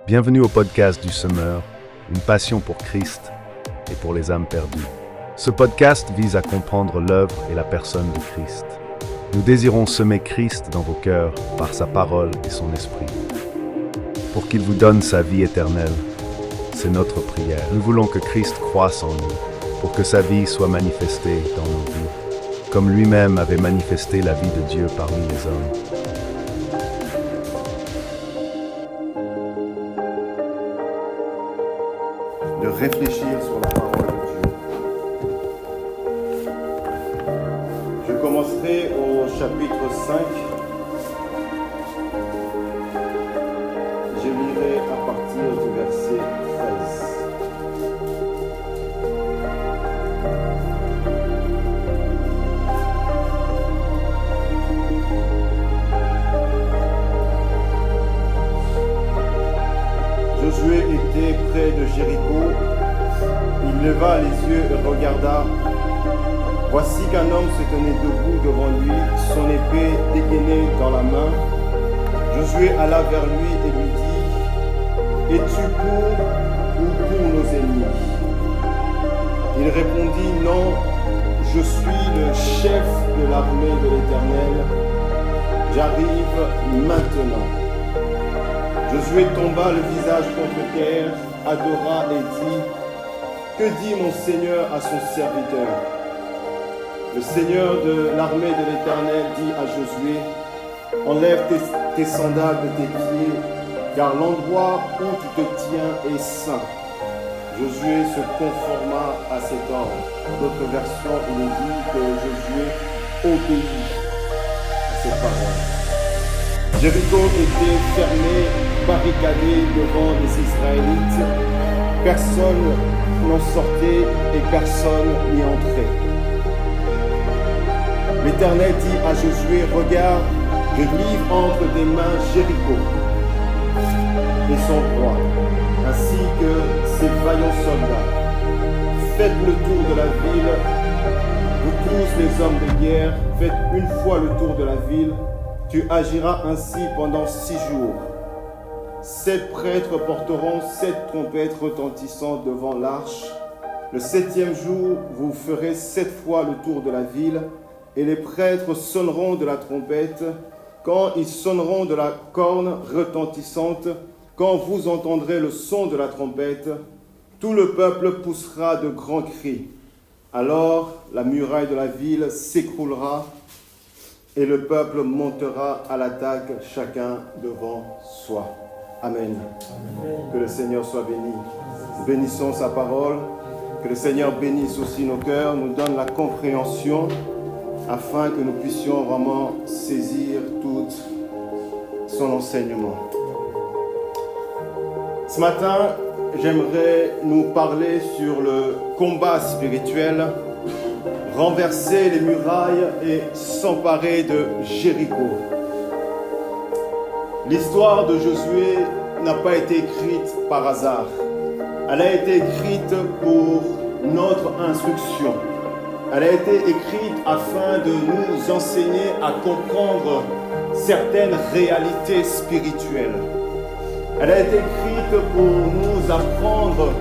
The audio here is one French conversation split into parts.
Bienvenue au podcast du Semeur, une passion pour Christ et pour les âmes perdues. Ce podcast vise à comprendre l'œuvre et la personne de Christ. Nous désirons semer Christ dans vos cœurs par sa parole et son esprit, pour qu'il vous donne sa vie éternelle. C'est notre prière. Nous voulons que Christ croisse en nous, pour que sa vie soit manifestée dans nos vies, comme lui-même avait manifesté la vie de Dieu parmi les hommes. De réfléchir sur la parole de Dieu. Je commencerai au chapitre 5. Je lirai à partir du verset 13. Josué était près de Jéricho. Il leva les yeux et regarda. Voici qu'un homme se tenait debout devant lui, son épée dégainée dans la main. Josué alla vers lui et lui dit : Es-tu pour ou pour nos ennemis ? Il répondit : Non, je suis le chef de l'armée de l'Éternel. J'arrive maintenant. Josué tomba le visage contre terre, adora et dit : Que dit mon Seigneur à son serviteur ? Le Seigneur de l'armée de l'Éternel dit à Josué : Enlève tes sandales de tes pieds, car l'endroit où tu te tiens est saint. Josué se conforma à cet ordre. Dans d'autres versions, il est dit que Josué obéit à cette parole. Jéricho était fermé, barricadé devant les Israélites. Personne n'en sortait et personne n'y entrait. L'Éternel dit à Josué : Regarde, je livre entre tes mains Jéricho et son roi, ainsi que ses vaillants soldats. Faites le tour de la ville, vous tous les hommes de guerre, faites une fois le tour de la ville. Tu agiras ainsi pendant 6 jours. 7 prêtres porteront 7 trompettes retentissantes devant l'arche. Le 7e jour, vous ferez 7 fois le tour de la ville, et les prêtres sonneront de la trompette. Quand ils sonneront de la corne retentissante, quand vous entendrez le son de la trompette, tout le peuple poussera de grands cris. Alors la muraille de la ville s'écroulera, et le peuple montera à l'attaque, chacun devant soi. Amen. Amen. Que le Seigneur soit béni. Bénissons sa parole. Que le Seigneur bénisse aussi nos cœurs, nous donne la compréhension afin que nous puissions vraiment saisir tout son enseignement. Ce matin, j'aimerais nous parler sur le combat spirituel, renverser les murailles et s'emparer de Jéricho. L'histoire de Josué n'a pas été écrite par hasard. Elle a été écrite pour notre instruction. Elle a été écrite afin de nous enseigner à comprendre certaines réalités spirituelles. Elle a été écrite pour nous apprendre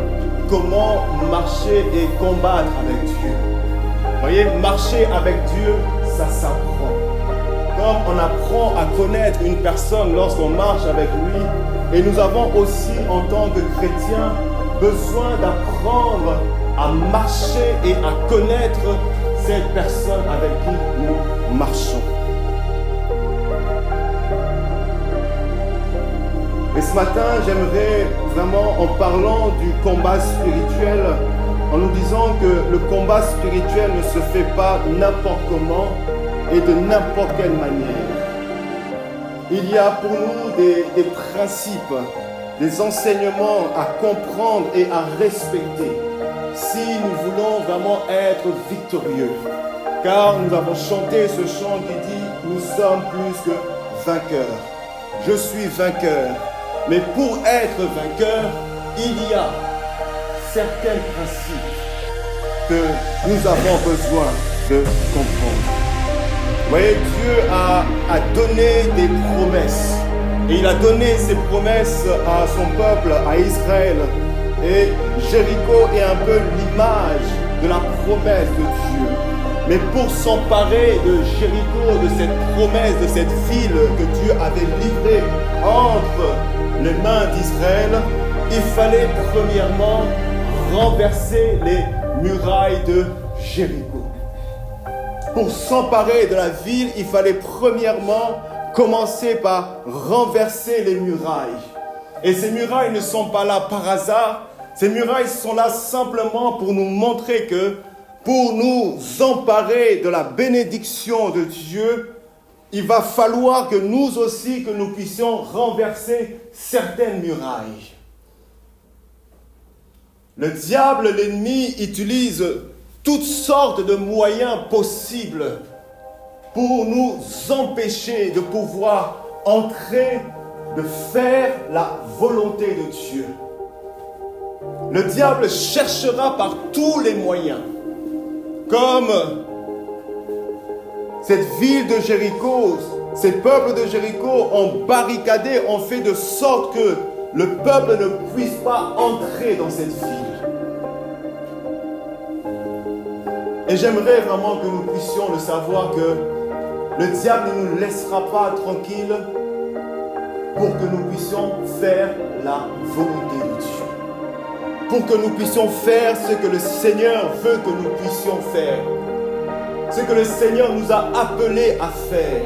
comment marcher et combattre avec Dieu. Vous voyez, marcher avec Dieu, ça s'apprend. Comme on apprend à connaître une personne lorsqu'on marche avec lui, et nous avons aussi, en tant que chrétiens, besoin d'apprendre à marcher et à connaître cette personne avec qui nous marchons. Et ce matin, j'aimerais vraiment, en parlant du combat spirituel, en nous disant que le combat spirituel ne se fait pas n'importe comment et de n'importe quelle manière. Il y a pour nous des principes, des enseignements à comprendre et à respecter si nous voulons vraiment être victorieux. Car nous avons chanté ce chant qui dit « Nous sommes plus que vainqueurs ». Je suis vainqueur. Mais pour être vainqueur, il y a certains principes que nous avons besoin de comprendre. Vous voyez, Dieu a donné des promesses. Et il a donné ses promesses à son peuple, à Israël. Et Jéricho est un peu l'image de la promesse de Dieu. Mais pour s'emparer de Jéricho, de cette promesse, de cette ville que Dieu avait livrée entre les mains d'Israël, il fallait premièrement renverser les murailles de Jéricho. Pour s'emparer de la ville, il fallait premièrement commencer par renverser les murailles. Et ces murailles ne sont pas là par hasard. Ces murailles sont là simplement pour nous montrer que pour nous emparer de la bénédiction de Dieu, il va falloir que nous aussi, que nous puissions renverser certaines murailles. Le diable, l'ennemi, utilise toutes sortes de moyens possibles pour nous empêcher de pouvoir entrer, de faire la volonté de Dieu. Le diable cherchera par tous les moyens, comme cette ville de Jéricho, ces peuples de Jéricho ont barricadé, ont fait de sorte que le peuple ne puisse pas entrer dans cette ville. Et j'aimerais vraiment que nous puissions le savoir que le diable ne nous laissera pas tranquilles pour que nous puissions faire la volonté de Dieu. Pour que nous puissions faire ce que le Seigneur veut que nous puissions faire. Ce que le Seigneur nous a appelés à faire.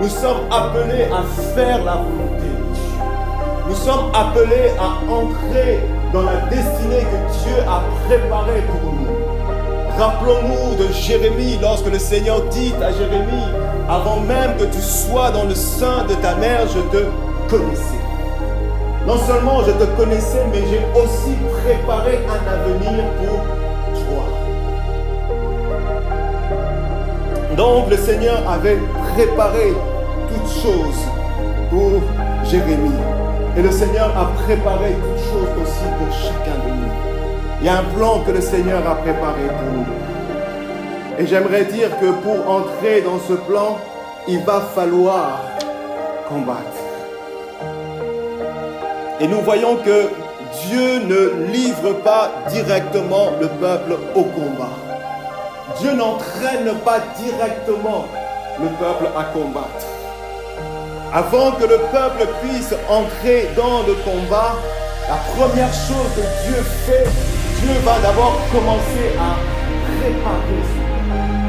Nous sommes appelés à faire la volonté de Dieu. Nous sommes appelés à entrer dans la destinée que Dieu a préparée pour nous. Rappelons-nous de Jérémie, lorsque le Seigneur dit à Jérémie, avant même que tu sois dans le sein de ta mère, je te connaissais. Non seulement je te connaissais, mais j'ai aussi préparé un avenir pour toi. Donc le Seigneur avait préparé toutes choses pour Jérémie. Et le Seigneur a préparé toutes choses aussi pour chacun de nous. Il y a un plan que le Seigneur a préparé pour nous. Et j'aimerais dire que pour entrer dans ce plan, il va falloir combattre. Et nous voyons que Dieu ne livre pas directement le peuple au combat. Dieu n'entraîne pas directement le peuple à combattre. Avant que le peuple puisse entrer dans le combat, la première chose que Dieu fait, Dieu va d'abord commencer à préparer son peuple.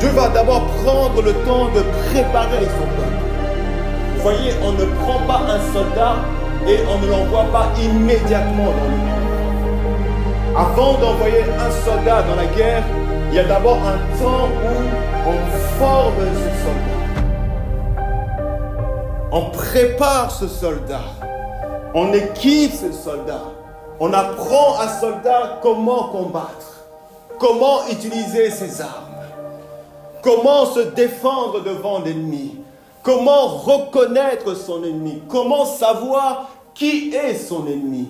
Dieu va d'abord prendre le temps de préparer son peuple. Vous voyez, on ne prend pas un soldat et on ne l'envoie pas immédiatement dans le combat. Avant d'envoyer un soldat dans la guerre, il y a d'abord un temps où on forme ce soldat. On prépare ce soldat. On équipe ce soldat. On apprend à ce soldat comment combattre, comment utiliser ses armes, comment se défendre devant l'ennemi, comment reconnaître son ennemi, comment savoir qui est son ennemi.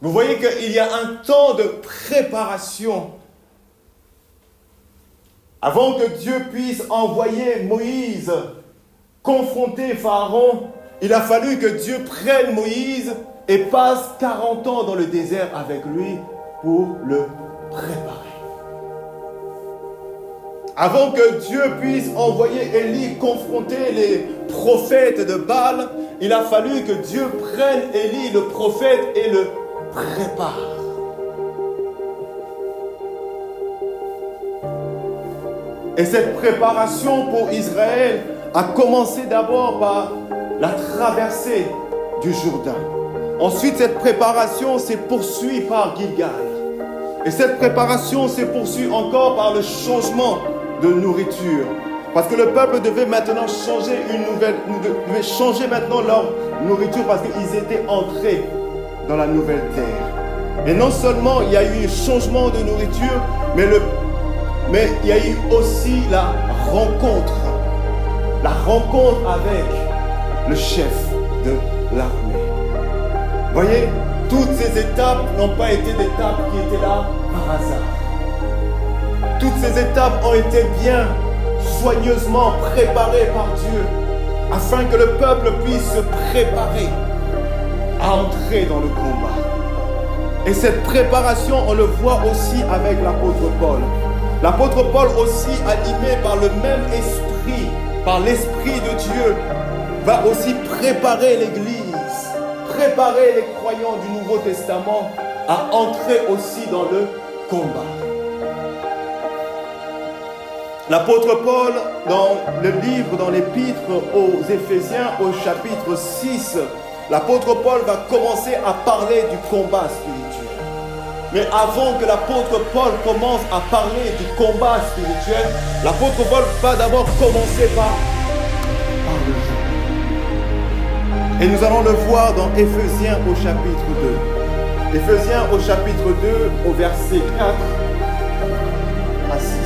Vous voyez qu'il y a un temps de préparation. Avant que Dieu puisse envoyer Moïse confronter Pharaon, il a fallu que Dieu prenne Moïse et passe 40 ans dans le désert avec lui pour le préparer. Avant que Dieu puisse envoyer Élie confronter les prophètes de Baal, il a fallu que Dieu prenne Élie, le prophète, et le prépare. Et cette préparation pour Israël a commencé d'abord par la traversée du Jourdain. Ensuite, cette préparation s'est poursuivie par Gilgal. Et cette préparation s'est poursuivie encore par le changement de nourriture. Parce que le peuple devait maintenant devait changer maintenant leur nourriture parce qu'ils étaient entrés dans la nouvelle terre. Et non seulement il y a eu un changement de nourriture, mais il y a eu aussi la rencontre avec le chef de l'armée. Vous voyez, toutes ces étapes n'ont pas été des étapes qui étaient là par hasard. Toutes ces étapes ont été bien soigneusement préparée par Dieu, afin que le peuple puisse se préparer à entrer dans le combat. Et cette préparation, on le voit aussi avec l'apôtre Paul. L'apôtre Paul aussi, animé par le même esprit, par l'Esprit de Dieu, va aussi préparer l'Église, préparer les croyants du Nouveau Testament à entrer aussi dans le combat. L'apôtre Paul, dans le livre, dans l'épître aux Éphésiens, au chapitre 6, l'apôtre Paul va commencer à parler du combat spirituel. Mais avant que l'apôtre Paul commence à parler du combat spirituel, l'apôtre Paul va d'abord commencer par le jeu. Et nous allons le voir dans Éphésiens au chapitre 2. Éphésiens au chapitre 2, au verset 4 à 6.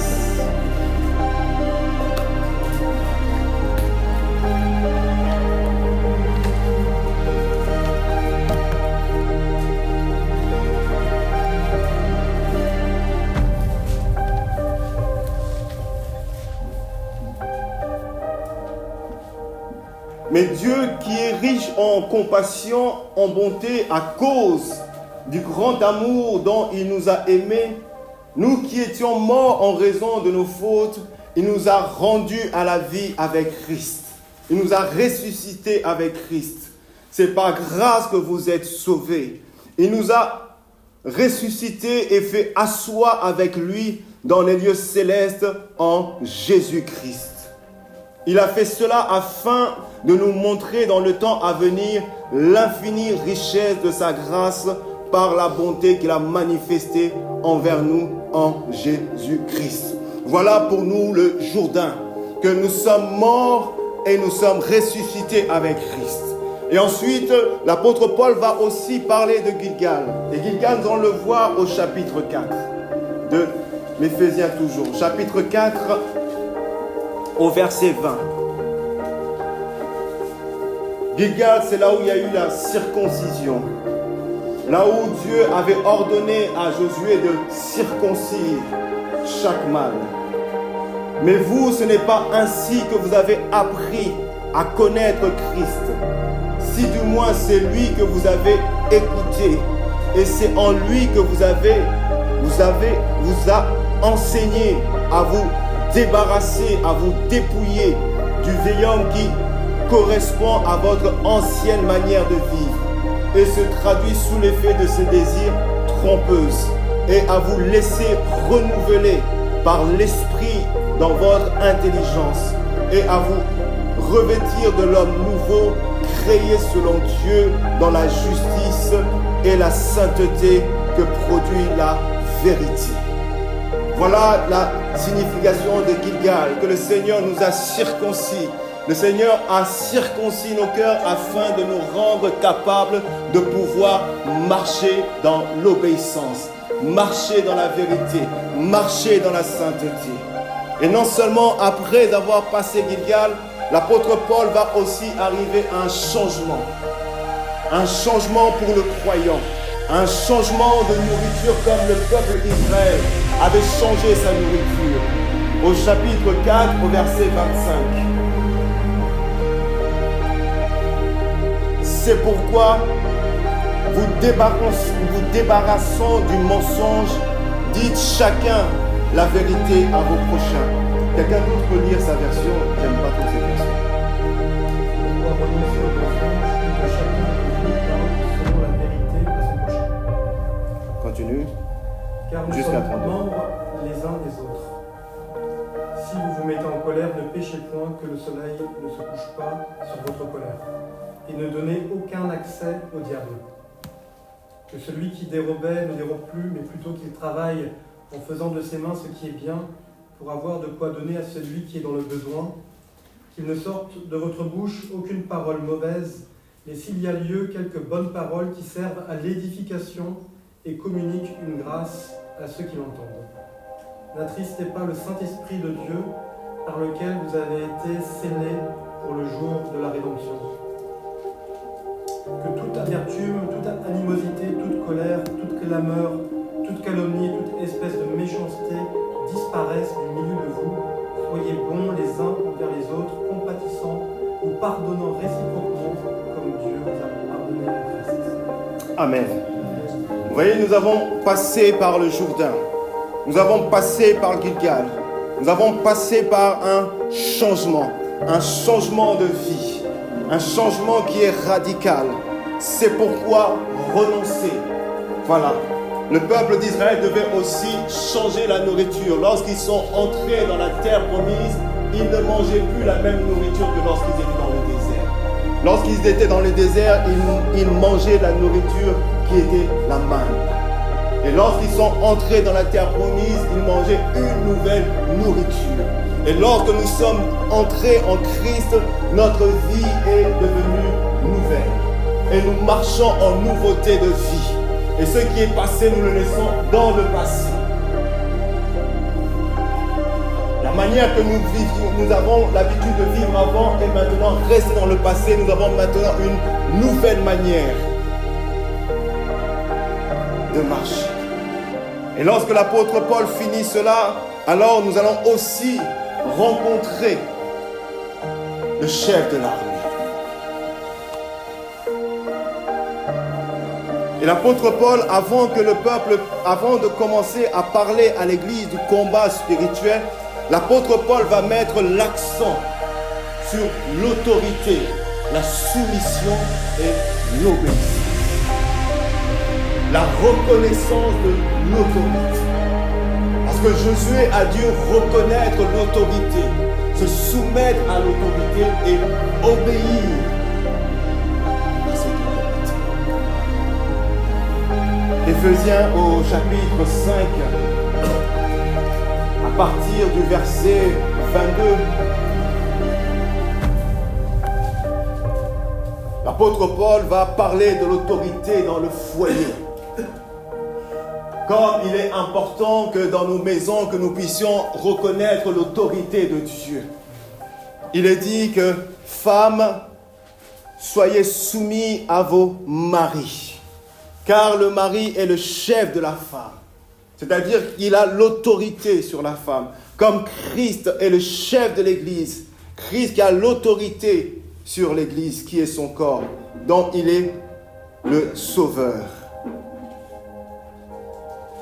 Mais Dieu qui est riche en compassion, en bonté, à cause du grand amour dont il nous a aimés, nous qui étions morts en raison de nos fautes, il nous a rendus à la vie avec Christ. Il nous a ressuscités avec Christ. C'est par grâce que vous êtes sauvés. Il nous a ressuscités et fait asseoir avec lui dans les lieux célestes en Jésus-Christ. Il a fait cela afin de nous montrer dans le temps à venir l'infinie richesse de sa grâce par la bonté qu'il a manifestée envers nous en Jésus-Christ. Voilà pour nous le Jourdain, que nous sommes morts et nous sommes ressuscités avec Christ. Et ensuite, l'apôtre Paul va aussi parler de Gilgal. Et Gilgal, nous allons le voir au chapitre 4 de l'Éphésiens toujours. Chapitre 4, au verset 20. Gilgal, c'est là où il y a eu la circoncision. Là où Dieu avait ordonné à Josué de circoncire chaque mâle. Mais vous, ce n'est pas ainsi que vous avez appris à connaître Christ. Si du moins c'est lui que vous avez écouté. Et c'est en lui que vous a enseigné à vous débarrasser, à vous dépouiller du vieil homme qui correspond à votre ancienne manière de vivre et se traduit sous l'effet de ses désirs trompeuses, et à vous laisser renouveler par l'esprit dans votre intelligence, et à vous revêtir de l'homme nouveau, créé selon Dieu dans la justice et la sainteté que produit la vérité. Voilà la signification de Gilgal, que le Seigneur nous a circoncis. Le Seigneur a circoncis nos cœurs afin de nous rendre capables de pouvoir marcher dans l'obéissance, marcher dans la vérité, marcher dans la sainteté. Et non seulement après avoir passé Gilgal, l'apôtre Paul va aussi arriver à un changement pour le croyant, un changement de nourriture comme le peuple d'Israël avait changé sa nourriture. Au chapitre 4, au verset 25. C'est pourquoi vous débarrassant du mensonge, dites chacun la vérité à vos prochains. Quelqu'un d'autre peut lire sa version? J'aime pas trop cette version. Pourquoi renoncer au mensonge que chacun parle selon la vérité à son prochain. Continue. Car nous Jusqu'à sommes 32. membres les uns des autres. Si vous vous mettez en colère, ne péchez point, que le soleil ne se couche pas sur votre colère. Et ne donnez aucun accès au diable. Que celui qui dérobait ne dérobe plus, mais plutôt qu'il travaille en faisant de ses mains ce qui est bien, pour avoir de quoi donner à celui qui est dans le besoin. Qu'il ne sorte de votre bouche aucune parole mauvaise, mais s'il y a lieu, quelques bonnes paroles qui servent à l'édification et communiquent une grâce à ceux qui l'entendent. N'attristez pas le Saint-Esprit de Dieu, par lequel vous avez été scellés pour le jour de la rédemption. Que toute amertume, toute animosité, toute colère, toute clameur, toute calomnie, toute espèce de méchanceté disparaissent du milieu de vous. Soyez bons les uns envers les autres, compatissants ou pardonnant réciproquement comme Dieu vous a pardonné en Christ. Amen. Vous voyez, nous avons passé par le Jourdain. Nous avons passé par Gilgal. Nous avons passé par un changement de vie, un changement qui est radical. C'est pourquoi renoncer. Voilà. Le peuple d'Israël devait aussi changer la nourriture. Lorsqu'ils sont entrés dans la terre promise, ils ne mangeaient plus la même nourriture que lorsqu'ils étaient dans le désert. Lorsqu'ils étaient dans le désert, ils mangeaient la nourriture qui était la manne. Et lorsqu'ils sont entrés dans la terre promise, ils mangeaient une nouvelle nourriture. Et lorsque nous sommes entrés en Christ, notre vie est devenue nouvelle. Et nous marchons en nouveauté de vie. Et ce qui est passé, nous le laissons dans le passé. La manière que nous avons l'habitude de vivre avant et maintenant reste dans le passé. Nous avons maintenant une nouvelle manière de marcher. Et lorsque l'apôtre Paul finit cela, alors nous allons aussi rencontrer le chef de l'armée. Et l'apôtre Paul, avant de commencer à parler à l'église du combat spirituel, l'apôtre Paul va mettre l'accent sur l'autorité, la soumission et l'obéissance. La reconnaissance de l'autorité. Parce que Josué a dû reconnaître l'autorité, se soumettre à l'autorité et obéir à cette autorité. Éphésiens au chapitre 5, à partir du verset 22, l'apôtre Paul va parler de l'autorité dans le foyer. Comme il est important que dans nos maisons, que nous puissions reconnaître l'autorité de Dieu. Il est dit que femmes, soyez soumis à vos maris. Car le mari est le chef de la femme. C'est-à-dire qu'il a l'autorité sur la femme. Comme Christ est le chef de l'Église. Christ qui a l'autorité sur l'Église qui est son corps. Donc il est le sauveur.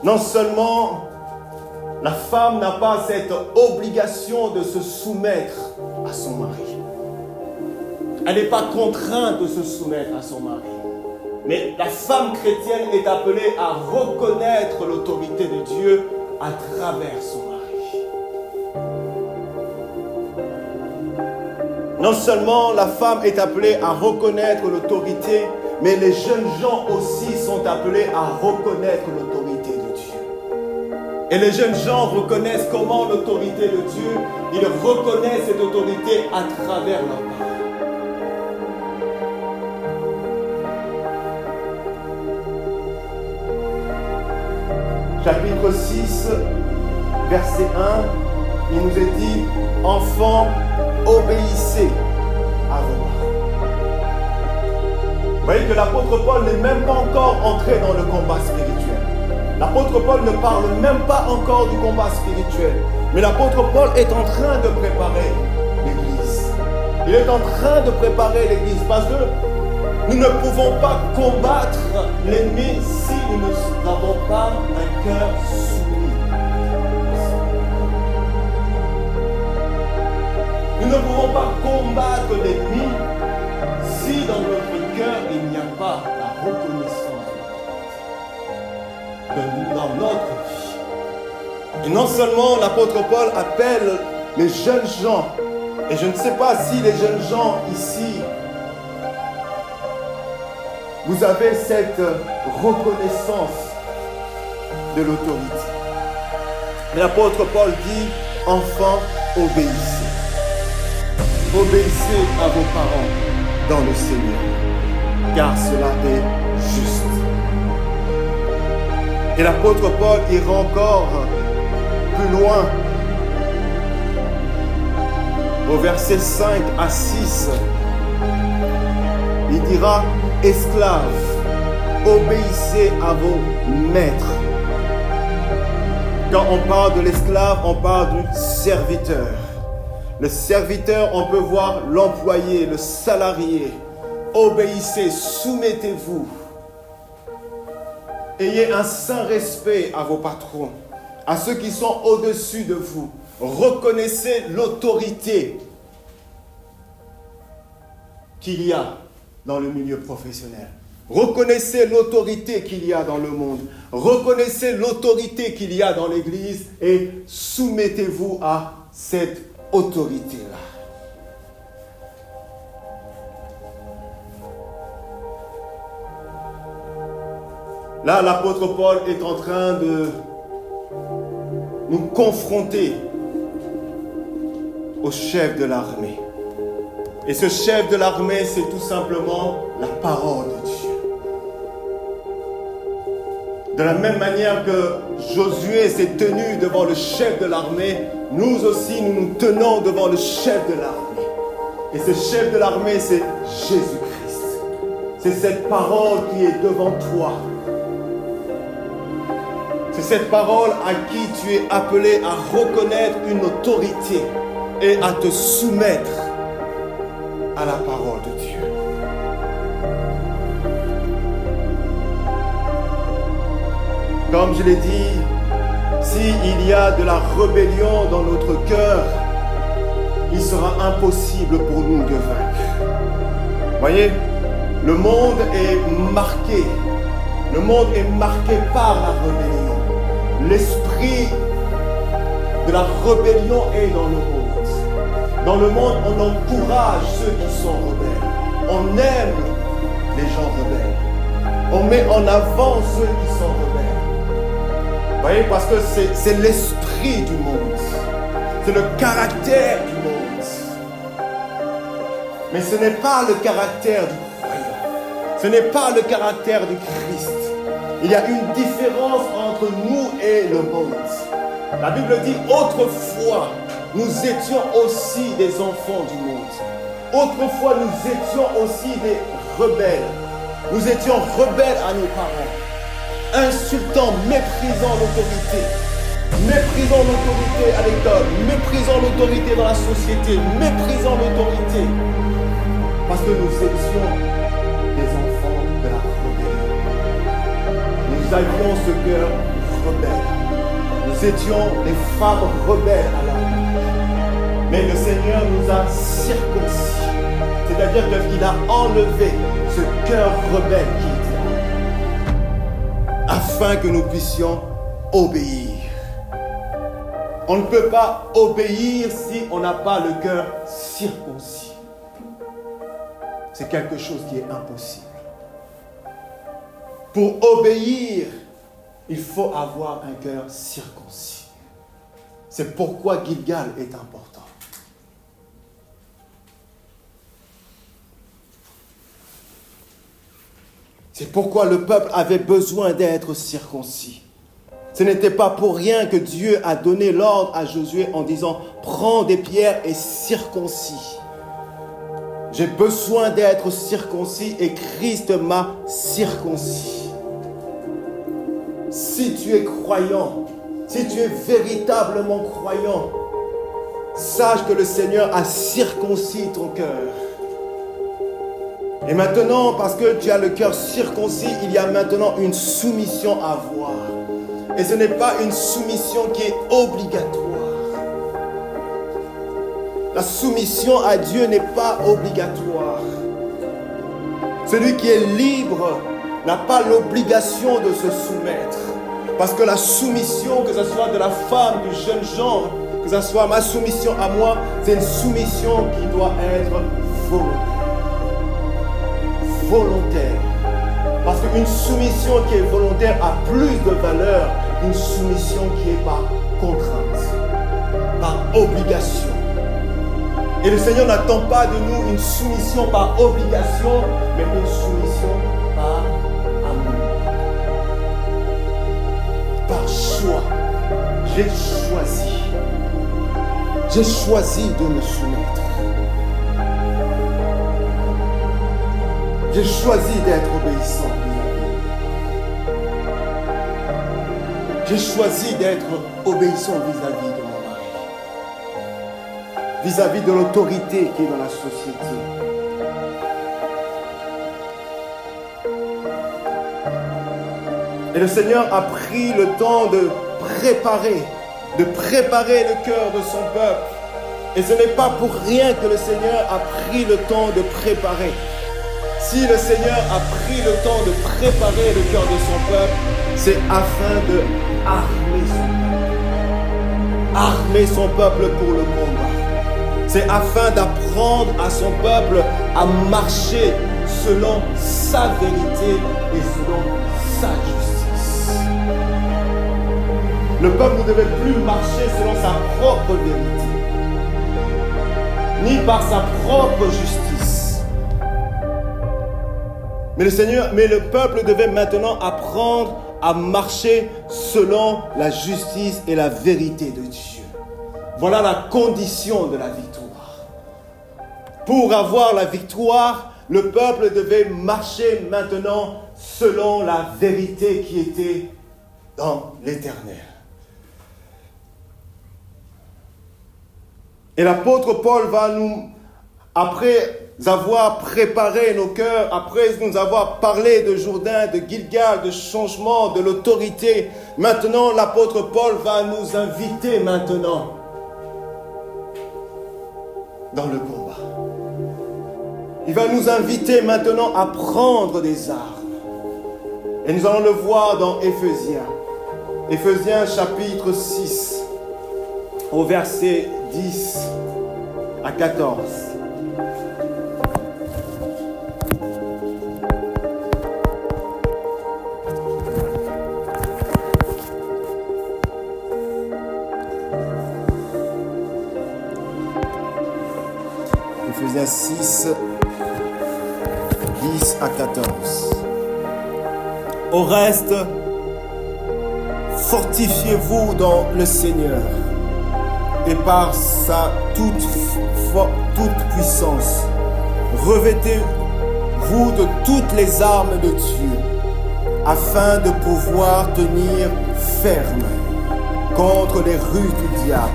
Non seulement la femme n'a pas cette obligation de se soumettre à son mari. Elle n'est pas contrainte de se soumettre à son mari. Mais la femme chrétienne est appelée à reconnaître l'autorité de Dieu à travers son mari. Non seulement la femme est appelée à reconnaître l'autorité, mais les jeunes gens aussi sont appelés à reconnaître l'autorité de Dieu. Et les jeunes gens reconnaissent comment l'autorité de Dieu, ils reconnaissent cette autorité à travers leur parole. Chapitre 6, verset 1, il nous est dit « Enfants, obéissez à vos parents. » Vous voyez que l'apôtre Paul n'est même pas encore entré dans le combat spirituel. L'apôtre Paul ne parle même pas encore du combat spirituel. Mais l'apôtre Paul est en train de préparer l'Église. Il est en train de préparer l'Église parce que nous ne pouvons pas combattre l'ennemi si nous n'avons pas un cœur soumis. Nous ne pouvons pas combattre l'ennemi si dans notre cœur il n'y a pas la reconnaissance dans notre vie. Et non seulement l'apôtre Paul appelle les jeunes gens, et je ne sais pas si les jeunes gens ici, vous avez cette reconnaissance de l'autorité. Mais l'apôtre Paul dit, enfants, obéissez. Obéissez à vos parents dans le Seigneur, car cela est juste. Et l'apôtre Paul ira encore plus loin. Au verset 5 à 6, il dira, esclaves, obéissez à vos maîtres. Quand on parle de l'esclave, on parle du serviteur. Le serviteur, on peut voir l'employé, le salarié. Obéissez, soumettez-vous. Ayez un saint respect à vos patrons, à ceux qui sont au-dessus de vous. Reconnaissez l'autorité qu'il y a dans le milieu professionnel. Reconnaissez l'autorité qu'il y a dans le monde. Reconnaissez l'autorité qu'il y a dans l'Église et soumettez-vous à cette autorité-là. Là, l'apôtre Paul est en train de nous confronter au chef de l'armée. Et ce chef de l'armée, c'est tout simplement la parole de Dieu. De la même manière que Josué s'est tenu devant le chef de l'armée, nous aussi, nous nous tenons devant le chef de l'armée. Et ce chef de l'armée, c'est Jésus-Christ. C'est cette parole qui est devant toi. C'est cette parole à qui tu es appelé à reconnaître une autorité et à te soumettre à la parole de Dieu. Comme je l'ai dit, s'il y a de la rébellion dans notre cœur, il sera impossible pour nous de vaincre. Voyez, le monde est marqué. Le monde est marqué par la rébellion. L'esprit de la rébellion est dans le monde. Dans le monde, on encourage ceux qui sont rebelles. On aime les gens rebelles. On met en avant ceux qui sont rebelles. Vous voyez, parce que c'est l'esprit du monde. C'est le caractère du monde. Mais ce n'est pas le caractère du croyant. Ce n'est pas le caractère du Christ. Il y a une différence entre nous et le monde. La Bible dit, autrefois, nous étions aussi des enfants du monde. Autrefois, nous étions aussi des rebelles. Nous étions rebelles à nos parents. Insultant, méprisant l'autorité. Méprisant l'autorité à l'école. Méprisant l'autorité dans la société. Méprisant l'autorité. Parce que nous étions des enfants de la rébellion. Nous avions ce cœur rebelle. Nous étions des femmes rebelles à l'armée. Mais le Seigneur nous a circoncis. C'est-à-dire qu'il a enlevé ce cœur rebelle qui était en nous, afin que nous puissions obéir. On ne peut pas obéir si on n'a pas le cœur circoncis. C'est quelque chose qui est impossible. Pour obéir, il faut avoir un cœur circoncis. C'est pourquoi Gilgal est important. C'est pourquoi le peuple avait besoin d'être circoncis. Ce n'était pas pour rien que Dieu a donné l'ordre à Josué en disant « Prends des pierres et circoncis ». J'ai besoin d'être circoncis et Christ m'a circoncis. Si tu es croyant, si tu es véritablement croyant, sache que le Seigneur a circoncis ton cœur. Et maintenant, parce que tu as le cœur circoncis, il y a maintenant une soumission à avoir. Et ce n'est pas une soumission qui est obligatoire. La soumission à Dieu n'est pas obligatoire. Celui qui est libre n'a pas l'obligation de se soumettre. Parce que la soumission, que ce soit de la femme, du jeune genre, que ce soit ma soumission à moi, c'est une soumission qui doit être volontaire. Volontaire. Parce qu'une soumission qui est volontaire a plus de valeur qu'une soumission qui est par contrainte, par obligation. Et le Seigneur n'attend pas de nous une soumission par obligation, mais une soumission par amour. Par choix. J'ai choisi. J'ai choisi de me soumettre. J'ai choisi d'être obéissant. J'ai choisi d'être obéissant vis-à-vis de mon mari. vis-à-vis de l'autorité qui est dans la société. Et le Seigneur a pris le temps de préparer le cœur de son peuple. Et ce n'est pas pour rien que le Seigneur a pris le temps de préparer. Si le Seigneur a pris le temps de préparer le cœur de son peuple, c'est afin de armer son peuple pour le combat. C'est afin d'apprendre à son peuple à marcher selon sa vérité et selon sa justice. Le peuple ne devait plus marcher selon sa propre vérité, ni par sa propre justice. Mais le peuple devait maintenant apprendre à marcher selon la justice et la vérité de Dieu. Voilà la condition de la victoire. Pour avoir la victoire, le peuple devait marcher maintenant selon la vérité qui était dans l'Éternel. Et l'apôtre Paul va nous, après avoir préparé nos cœurs, après nous avoir parlé de Jourdain, de Gilgal, de changement, de l'autorité, maintenant l'apôtre Paul va nous inviter maintenant dans le combat. Il va nous inviter maintenant à prendre des armes. Et nous allons le voir dans Éphésiens. Éphésiens chapitre 6, au verset 10 à 14. Éphésiens 6, 10 à 14. Au reste, fortifiez-vous dans le Seigneur et par sa toute puissance. Revêtez-vous de toutes les armes de Dieu afin de pouvoir tenir ferme contre les ruses du diable.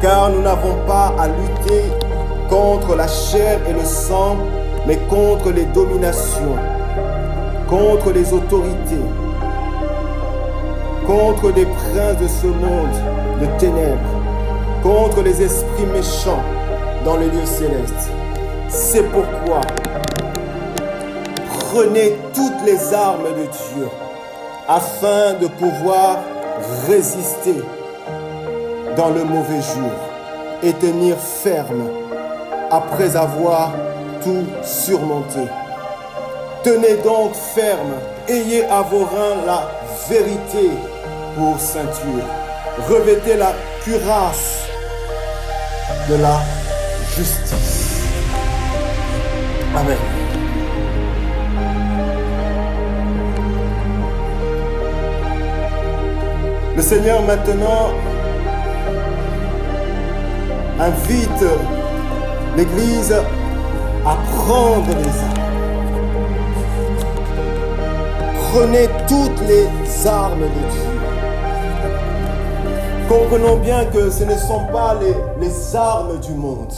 Car nous n'avons pas à lutter contre la chair et le sang, mais contre les dominations, contre les autorités, contre les princes de ce monde de ténèbres, contre les esprits méchants dans les lieux célestes. C'est pourquoi prenez toutes les armes de Dieu afin de pouvoir résister dans le mauvais jour et tenir ferme après avoir tout surmonté. Tenez donc ferme, ayez à vos reins la vérité pour ceinture. Revêtez la cuirasse de la justice. Amen. Le Seigneur maintenant invite l'Église à prendre les armes. Prenez toutes les armes de Dieu. Comprenons bien que ce ne sont pas les armes du monde.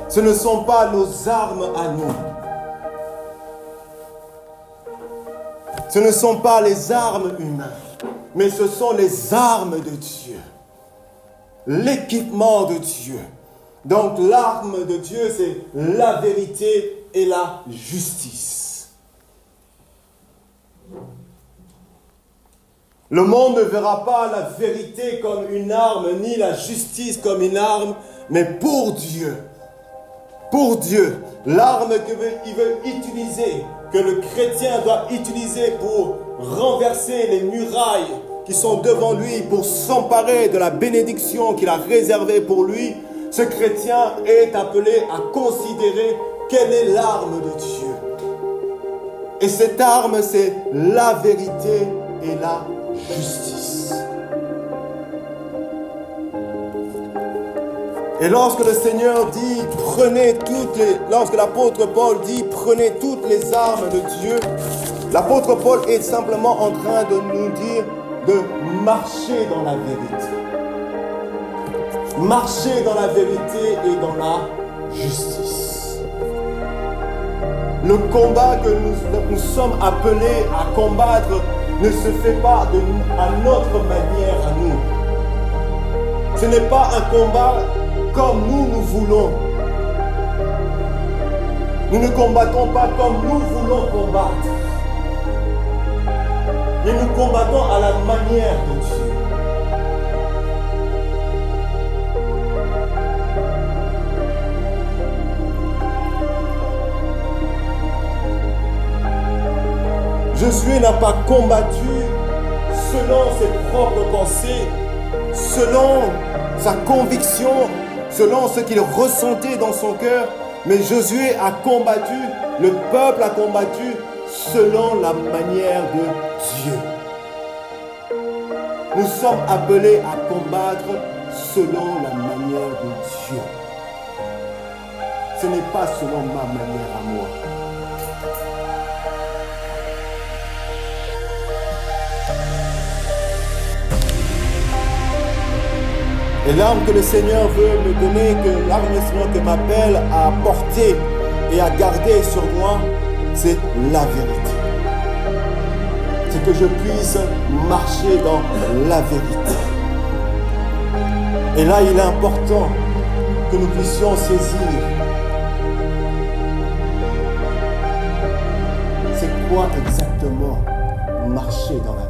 Ce ne sont pas nos armes à nous. Ce ne sont pas les armes humaines, mais ce sont les armes de Dieu. L'équipement de Dieu. Donc l'arme de Dieu, c'est la vérité et la justice. Le monde ne verra pas la vérité comme une arme, ni la justice comme une arme, mais pour Dieu. Pour Dieu, l'arme qu'il veut utiliser, que le chrétien doit utiliser pour renverser les murailles qui sont devant lui, pour s'emparer de la bénédiction qu'il a réservée pour lui, ce chrétien est appelé à considérer quelle est l'arme de Dieu. Et cette arme, c'est la vérité et la justice. Et lorsque le Seigneur dit, lorsque l'apôtre Paul dit, prenez toutes les armes de Dieu, l'apôtre Paul est simplement en train de nous dire de marcher dans la vérité. marcher dans la vérité et dans la justice. Le combat que nous sommes appelés à combattre ne se fait pas à notre manière à nous. Ce n'est pas un combat comme nous voulons. Nous ne combattons pas comme nous voulons combattre. Mais nous combattons à la manière de Dieu. Josué n'a pas combattu selon ses propres pensées, selon sa conviction, selon ce qu'il ressentait dans son cœur, mais Josué a combattu, le peuple a combattu selon la manière de Dieu. Nous sommes appelés à combattre selon la manière de Dieu. Ce n'est pas selon ma manière à moi. Et l'arme que le Seigneur veut me donner, que l'arme que m'appelle à porter et à garder sur moi, c'est la vérité. C'est que je puisse marcher dans la vérité. Et là, il est important que nous puissions saisir. C'est quoi exactement marcher dans la vérité?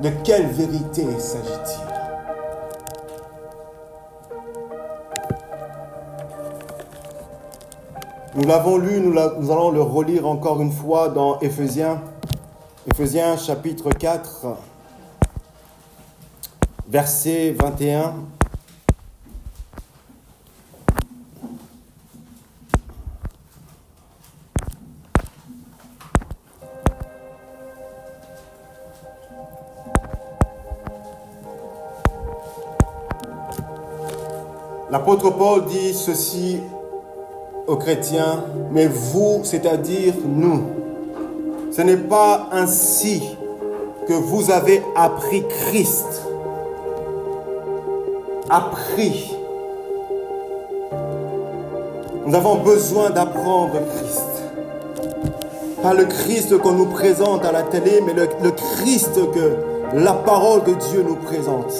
De quelle vérité s'agit-il? Nous l'avons lu, nous allons le relire encore une fois dans Éphésiens. Éphésiens chapitre 4, verset 21. L'apôtre Paul dit ceci aux chrétiens, mais vous, c'est-à-dire nous, ce n'est pas ainsi que vous avez appris Christ. Appris. Nous avons besoin d'apprendre Christ. Pas le Christ qu'on nous présente à la télé, mais le Christ que la parole de Dieu nous présente.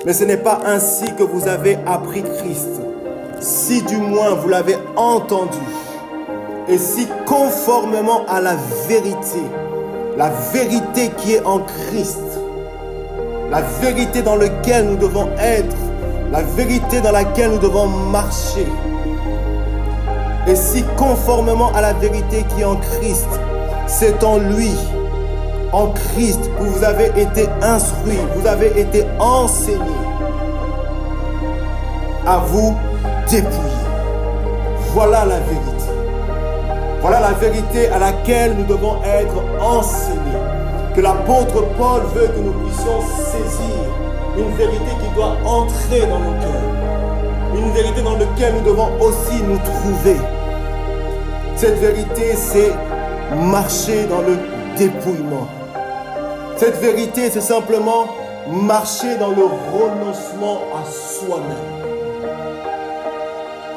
Mais ce n'est pas ainsi que vous avez appris Christ. Si du moins vous l'avez entendu, et si conformément à la vérité qui est en Christ, la vérité dans laquelle nous devons être, la vérité dans laquelle nous devons marcher, et si conformément à la vérité qui est en Christ, c'est en lui, en Christ, que vous avez été instruits, vous avez été enseignés, à vous dépouiller. Voilà la vérité. Voilà la vérité à laquelle nous devons être enseignés. Que l'apôtre Paul veut que nous puissions saisir. Une vérité qui doit entrer dans nos cœurs. Une vérité dans laquelle nous devons aussi nous trouver. Cette vérité, c'est marcher dans le dépouillement. Cette vérité, c'est simplement marcher dans le renoncement à soi-même.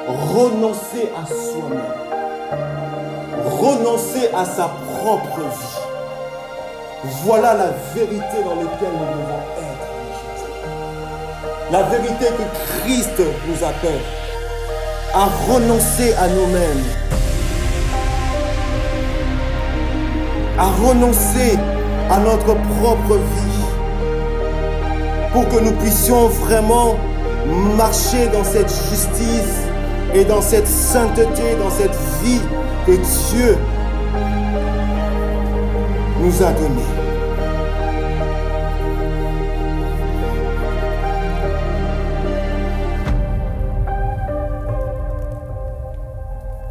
Renoncer à soi-même. Renoncer à sa propre vie. Voilà la vérité dans laquelle nous devons être aujourd'hui. La vérité que Christ nous appelle à renoncer à nous-mêmes. À renoncer à notre propre vie. Pour que nous puissions vraiment marcher dans cette justice et dans cette sainteté, dans cette vie que Dieu nous a donnée.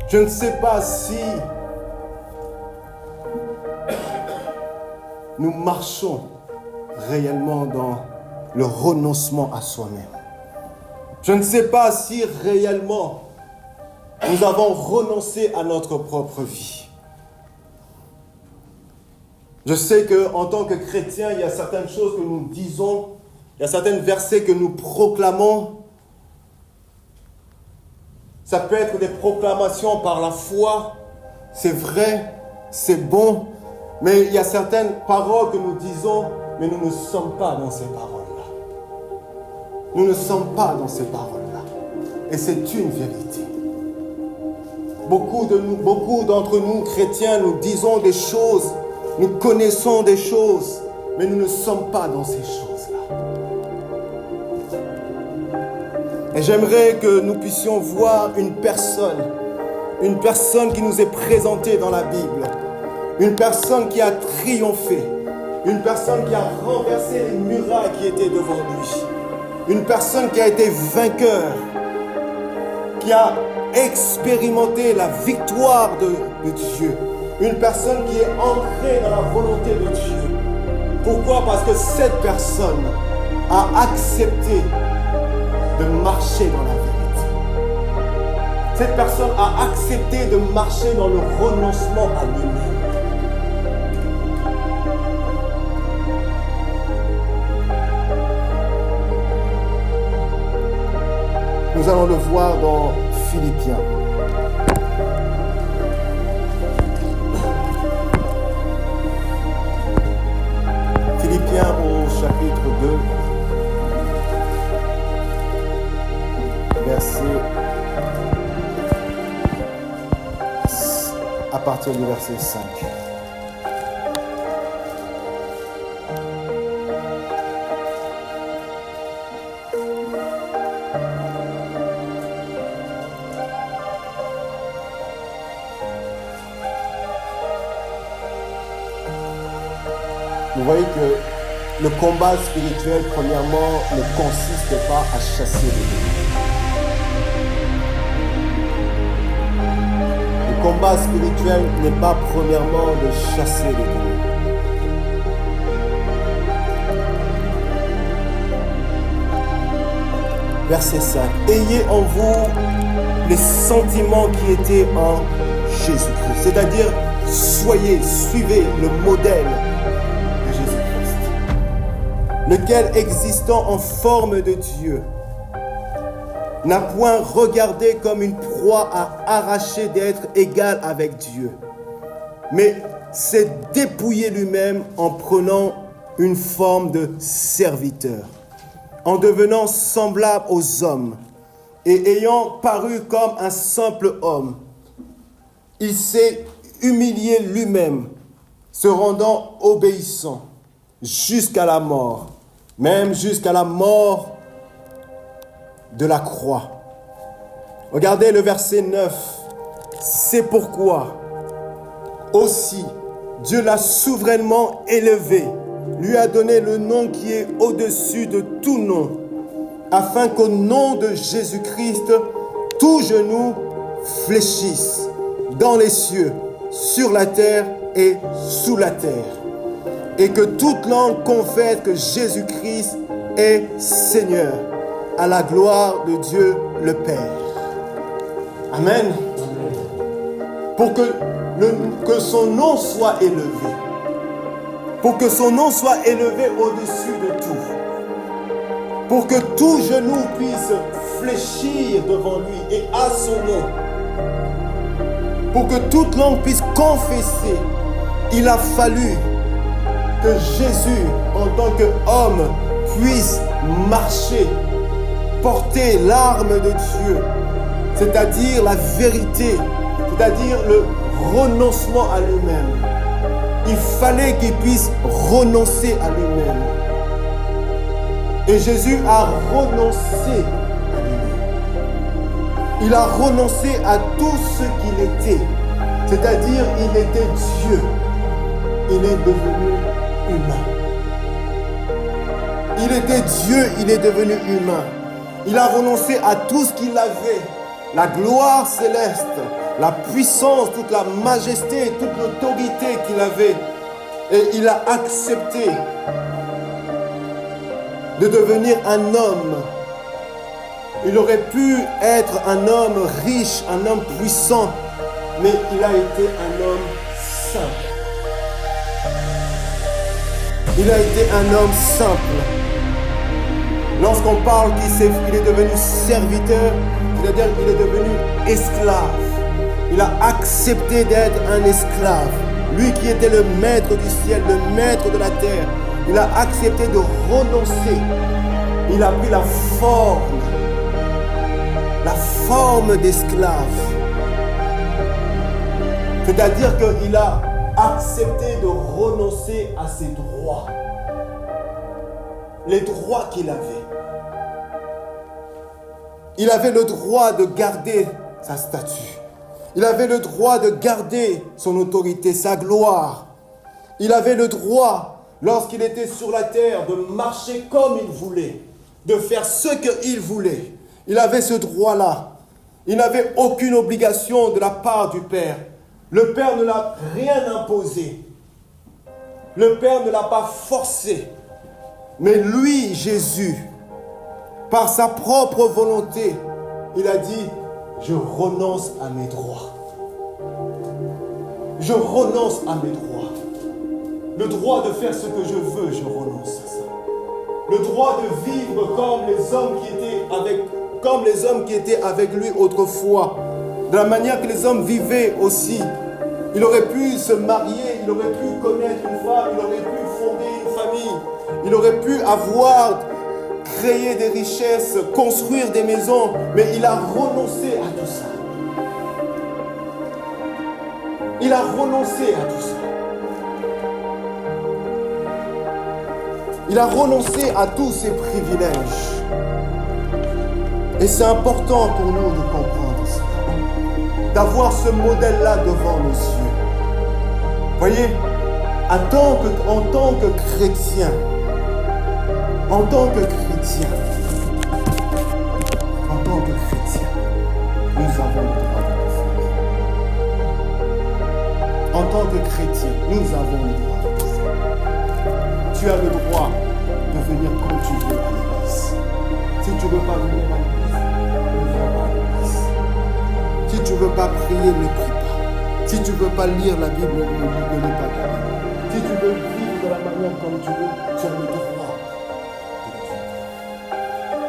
Je ne sais pas si nous marchons réellement dans le renoncement à soi-même. Je ne sais pas si réellement nous avons renoncé à notre propre vie. Je sais qu'en tant que chrétiens, il y a certaines choses que nous disons Il y a certains versets que nous proclamons. Ça peut être des proclamations par la foi. C'est vrai, c'est bon. Mais il y a certaines paroles que nous disons, mais nous ne sommes pas dans ces paroles-là. Nous ne sommes pas dans ces paroles-là. Et c'est une vérité. Beaucoup d'entre nous, chrétiens, nous disons des choses, nous connaissons des choses, mais nous ne sommes pas dans ces choses-là. Et j'aimerais que nous puissions voir une personne qui nous est présentée dans la Bible, une personne qui a triomphé, une personne qui a renversé les murailles qui étaient devant lui, une personne qui a été vainqueur, qui a expérimenté la victoire de Dieu, une personne qui est ancrée dans la volonté de Dieu. Pourquoi? Parce que cette personne a accepté de marcher dans la vérité. Cette personne a accepté de marcher dans le renoncement à lui-même. Nous allons le voir dans Philippiens. Philippiens au chapitre 2, à partir du verset 5. Vous voyez que le combat spirituel, premièrement, ne consiste pas à chasser les démons. Le combat spirituel n'est pas premièrement de chasser les démons. Verset 5. Ayez en vous les sentiments qui étaient en Jésus-Christ. C'est-à-dire, suivez le modèle de Jésus-Christ, lequel, existant en forme de Dieu, n'a point regardé comme une proie à arracher d'être égal avec Dieu, mais s'est dépouillé lui-même en prenant une forme de serviteur, en devenant semblable aux hommes, et ayant paru comme un simple homme, il s'est humilié lui-même, se rendant obéissant jusqu'à la mort, même jusqu'à la mort de la croix. Regardez le verset 9. C'est pourquoi aussi Dieu l'a souverainement élevé, lui a donné le nom qui est au-dessus de tout nom, afin qu'au nom de Jésus-Christ, tout genou fléchisse dans les cieux, sur la terre et sous la terre, et que toute langue confesse que Jésus-Christ est Seigneur, à la gloire de Dieu le Père. Amen. Pour que son nom soit élevé. Pour que son nom soit élevé au-dessus de tout. Pour que tout genou puisse fléchir devant lui et à son nom. Pour que toute langue puisse confesser, il a fallu que Jésus, en tant qu'homme, puisse marcher, porter l'arme de Dieu, c'est-à-dire la vérité, c'est-à-dire le renoncement à lui-même. Il fallait qu'il puisse renoncer à lui-même. Et Jésus a renoncé à lui-même. Il a renoncé à tout ce qu'il était, c'est-à-dire il était Dieu. Il est devenu humain. Il était Dieu, il est devenu humain. Il a renoncé à tout ce qu'il avait, la gloire céleste, la puissance, toute la majesté, toute l'autorité qu'il avait. Et il a accepté de devenir un homme. Il aurait pu être un homme riche, un homme puissant, mais il a été un homme simple. Il a été un homme simple. Lorsqu'on parle qu'il est devenu serviteur, c'est-à-dire qu'il est devenu esclave. Il a accepté d'être un esclave. Lui qui était le maître du ciel, le maître de la terre, il a accepté de renoncer. Il a pris la forme d'esclave. C'est-à-dire qu'il a accepté de renoncer à ses droits. Les droits qu'il avait. Il avait le droit de garder sa statue. Il avait le droit de garder son autorité, sa gloire. Il avait le droit, lorsqu'il était sur la terre, de marcher comme il voulait, de faire ce qu'il voulait. Il avait ce droit-là. Il n'avait aucune obligation de la part du Père. Le Père ne l'a rien imposé. Le Père ne l'a pas forcé. Mais lui, Jésus, par sa propre volonté, il a dit, je renonce à mes droits. Je renonce à mes droits. Le droit de faire ce que je veux, je renonce à ça. Le droit de vivre comme les hommes qui étaient avec lui autrefois. De la manière que les hommes vivaient aussi. Il aurait pu se marier, il aurait pu connaître une femme, il aurait pu fonder une famille. Il aurait pu créer des richesses, construire des maisons, mais il a renoncé à tout ça. Il a renoncé à tout ça. Il a renoncé à tous ses privilèges. Et c'est important pour nous de comprendre ça. D'avoir ce modèle-là devant nos yeux. Voyez, en tant que chrétien, nous avons le droit de le faire. En tant que chrétien, nous avons le droit de le faire. Tu as le droit de venir quand tu veux à l'église. Si tu ne veux pas venir à l'église, ne viens pas à l'église. Si tu ne veux pas prier, ne prie pas. Si tu ne veux pas lire la Bible, ne lis pas ta Bible. Si tu veux vivre de la manière comme tu veux, tu as le droit.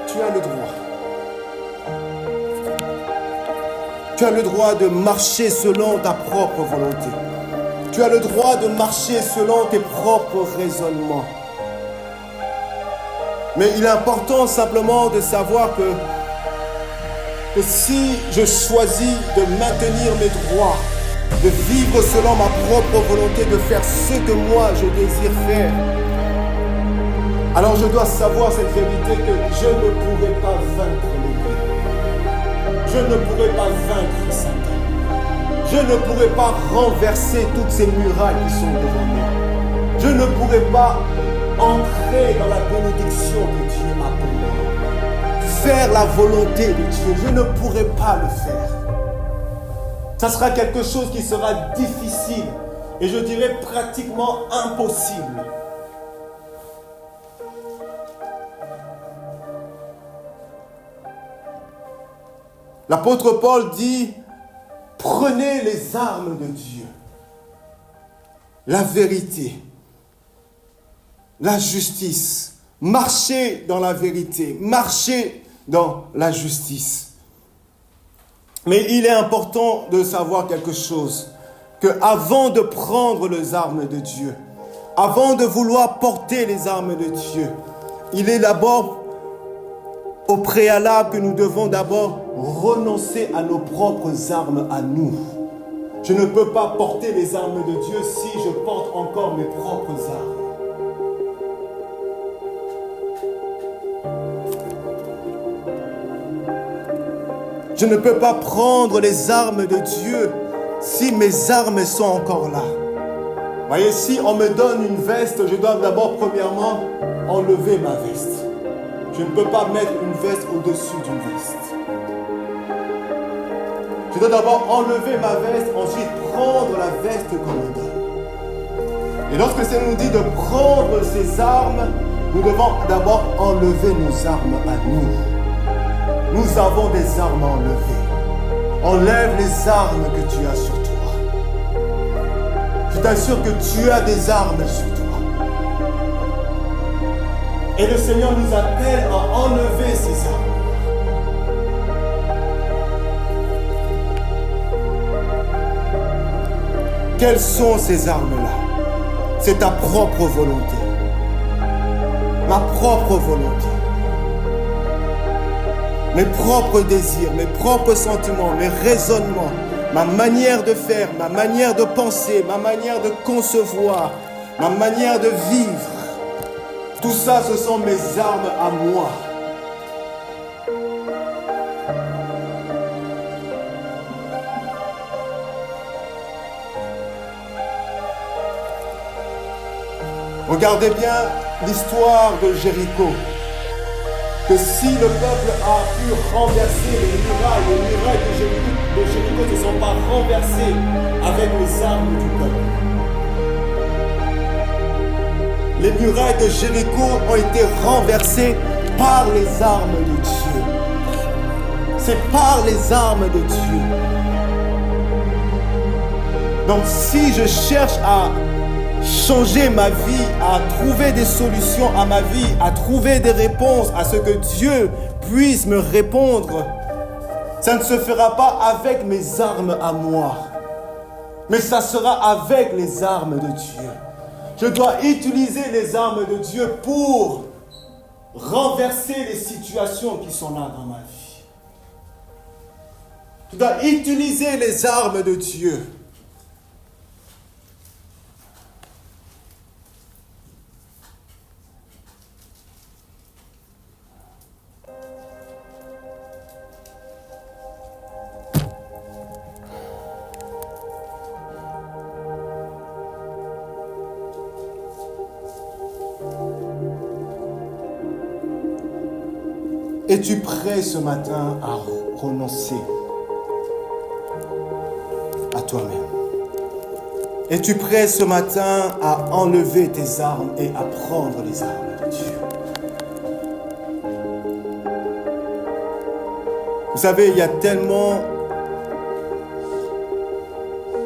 Tu as le droit. Tu as le droit de marcher selon ta propre volonté. Tu as le droit de marcher selon tes propres raisonnements. Mais il est important simplement de savoir que si je choisis de maintenir mes droits, de vivre selon ma propre volonté, de faire ce que moi je désire faire, alors je dois savoir cette vérité que je ne pourrai pas vaincre l'ennemi. Je ne pourrai pas vaincre Satan. Je ne pourrai pas renverser toutes ces murailles qui sont devant moi. Je ne pourrai pas entrer dans la bénédiction que Dieu a pour moi. Faire la volonté de Dieu, je ne pourrai pas le faire. Ça sera quelque chose qui sera difficile et je dirais pratiquement impossible. L'apôtre Paul dit, prenez les armes de Dieu, la vérité, la justice, marchez dans la vérité, marchez dans la justice. Mais il est important de savoir quelque chose, que avant de prendre les armes de Dieu, avant de vouloir porter les armes de Dieu, il est d'abord au préalable que nous devons d'abord renoncer à nos propres armes à nous. Je ne peux pas porter les armes de Dieu si je porte encore mes propres armes. Je ne peux pas prendre les armes de Dieu si mes armes sont encore là. Voyez, si on me donne une veste, je dois d'abord premièrement enlever ma veste. Je ne peux pas mettre une veste au-dessus d'une veste. Je dois d'abord enlever ma veste, ensuite prendre la veste qu'on me donne. Et lorsque ça nous dit de prendre ces armes, nous devons d'abord enlever nos armes à nous. Nous avons des armes à enlever. Enlève les armes que tu as sur toi. Je t'assure que tu as des armes sur toi. Et le Seigneur nous appelle à enlever ces armes. Quelles sont ces armes-là? C'est ta propre volonté. Ma propre volonté. Mes propres désirs, mes propres sentiments, mes raisonnements, ma manière de faire, ma manière de penser, ma manière de concevoir, ma manière de vivre. Tout ça, ce sont mes armes à moi. Regardez bien l'histoire de Jéricho. Que si le peuple a pu renverser les murailles de Jéricho ne sont pas renversées avec les armes du peuple. Les murailles de Jéricho ont été renversées par les armes de Dieu. C'est par les armes de Dieu. Donc si je cherche à changer ma vie, à trouver des solutions à ma vie, à trouver des réponses à ce que Dieu puisse me répondre, ça ne se fera pas avec mes armes à moi, mais ça sera avec les armes de Dieu. Je dois utiliser les armes de Dieu pour renverser les situations qui sont là dans ma vie. Je dois utiliser les armes de Dieu. Es-tu prêt ce matin à renoncer à toi-même? Es-tu prêt ce matin à enlever tes armes et à prendre les armes de Dieu? Vous savez, il y a tellement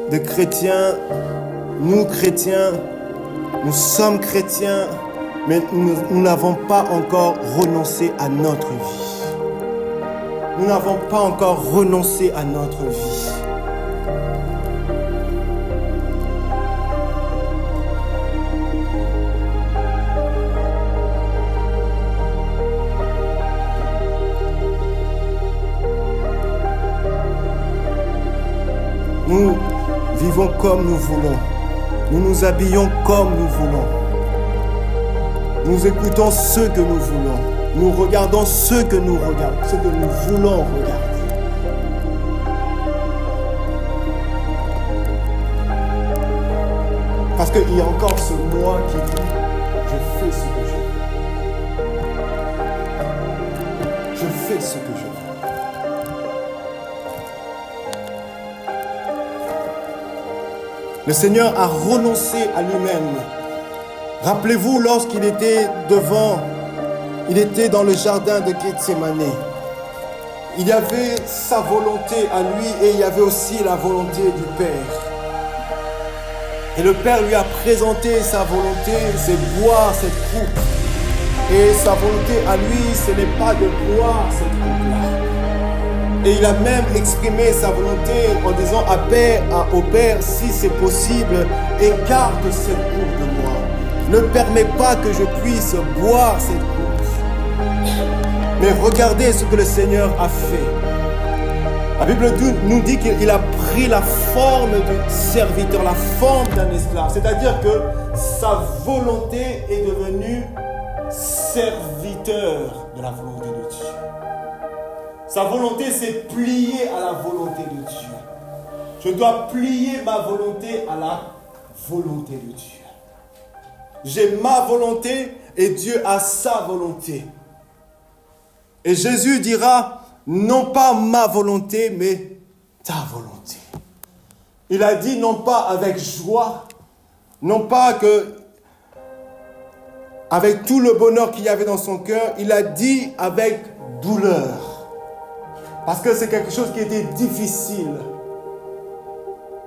de chrétiens, nous chrétiens, nous sommes chrétiens, mais nous n'avons pas encore renoncé à notre vie. Nous n'avons pas encore renoncé à notre vie. Nous vivons comme nous voulons. Nous nous habillons comme nous voulons. Nous écoutons ce que nous voulons. Nous regardons ce que nous regardons, ce que nous voulons regarder. Parce qu'il y a encore ce moi qui dit, je fais ce que je veux. Je fais ce que je veux. Le Seigneur a renoncé à lui-même. Rappelez-vous, lorsqu'il était il était dans le jardin de Gethsémane. Il y avait sa volonté à lui et il y avait aussi la volonté du Père. Et le Père lui a présenté sa volonté, c'est boire cette coupe. Et sa volonté à lui, ce n'est pas de boire cette coupe-là. Et il a même exprimé sa volonté en disant au Père, si c'est possible, écarte cette coupe de moi. Ne permets pas que je puisse boire cette coupe. Mais regardez ce que le Seigneur a fait. La Bible nous dit qu'il a pris la forme d'un serviteur, la forme d'un esclave. C'est-à-dire que sa volonté est devenue serviteur de la volonté de Dieu. Sa volonté s'est pliée à la volonté de Dieu. Je dois plier ma volonté à la volonté de Dieu. J'ai ma volonté et Dieu a sa volonté. Et Jésus dira, non pas ma volonté, mais ta volonté. Il a dit non pas avec joie, non pas que avec tout le bonheur qu'il y avait dans son cœur, il a dit avec douleur. Parce que c'est quelque chose qui était difficile.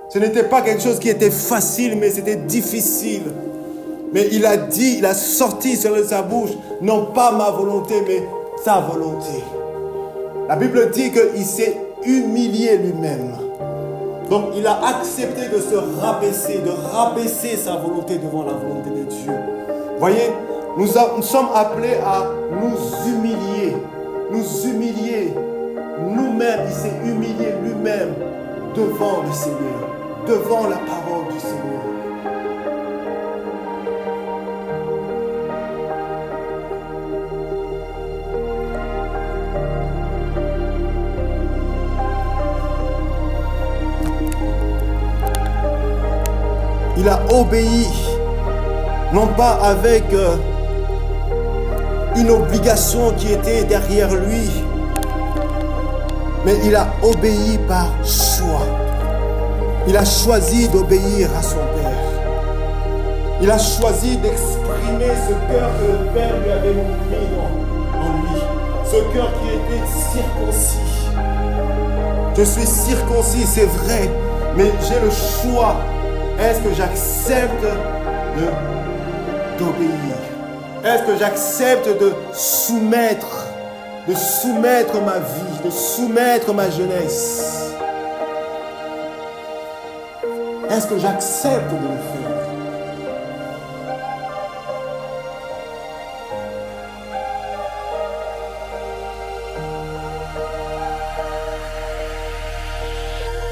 Ce n'était pas quelque chose qui était facile, mais c'était difficile. Mais il a dit, il a sorti sur sa bouche, non pas ma volonté, mais ta volonté. La Bible dit qu'il s'est humilié lui-même. Donc il a accepté de se rabaisser, de rabaisser sa volonté devant la volonté de Dieu. Voyez, nous sommes appelés à nous humilier nous-mêmes. Il s'est humilié lui-même devant le Seigneur, devant la parole du Seigneur. Il a obéi, non pas avec une obligation qui était derrière lui, mais il a obéi par choix. Il a choisi d'obéir à son Père. Il a choisi d'exprimer ce cœur que le Père lui avait mis en lui. Ce cœur qui était circoncis. Je suis circoncis, c'est vrai, mais j'ai le choix. Est-ce que j'accepte d'obéir? Est-ce que j'accepte de soumettre ma vie, de soumettre ma jeunesse? Est-ce que j'accepte de le faire?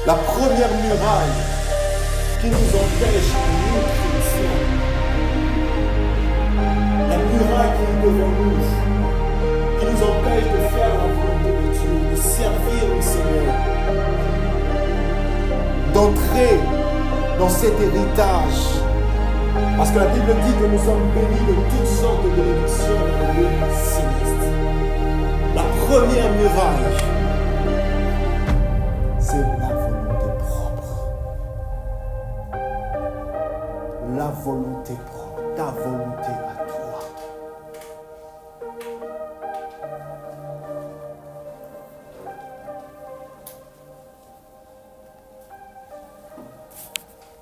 La première muraille qui nous empêche, nous chrétiens, la muraille qui est devant nous, qui nous empêche de faire la volonté de Dieu, de servir le Seigneur, d'entrer dans cet héritage. Parce que la Bible dit que nous sommes bénis de toutes sortes de bénédictions dans le lieu céleste. La première muraille, c'est la volonté propre. La volonté propre, ta volonté à toi.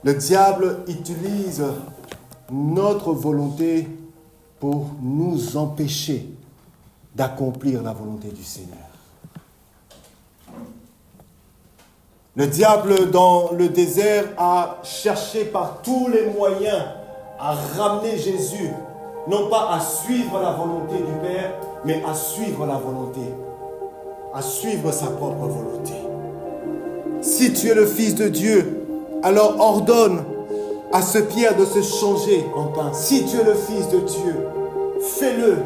Le diable utilise notre volonté pour nous empêcher d'accomplir la volonté du Seigneur. Le diable dans le désert a cherché par tous les moyens à ramener Jésus, non pas à suivre la volonté du Père, mais à suivre la volonté, à suivre sa propre volonté. Si tu es le Fils de Dieu, alors ordonne à ce pierre de se changer en pain. Si tu es le Fils de Dieu, fais-le.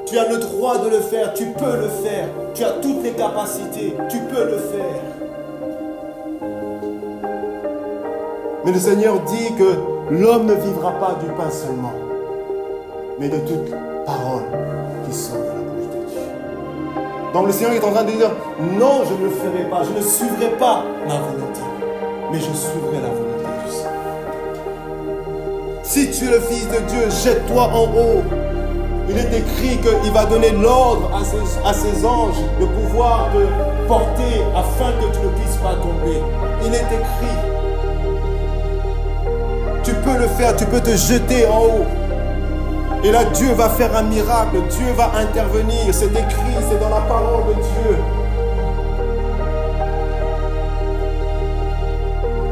Tu as le droit de le faire, tu peux le faire. Tu as toutes les capacités, tu peux le faire. Mais le Seigneur dit que l'homme ne vivra pas du pain seulement, mais de toute parole qui sort de la bouche de Dieu. Donc le Seigneur est en train de dire, non, je ne le ferai pas, je ne suivrai pas ma volonté, mais je suivrai la volonté du Seigneur. Si tu es le Fils de Dieu, jette-toi en haut. Il est écrit qu'il va donner l'ordre à ses anges de pouvoir te porter afin que tu ne puisses pas tomber. Il est écrit. Tu peux le faire, tu peux te jeter en haut. Et là, Dieu va faire un miracle, Dieu va intervenir. C'est écrit, c'est dans la parole de Dieu.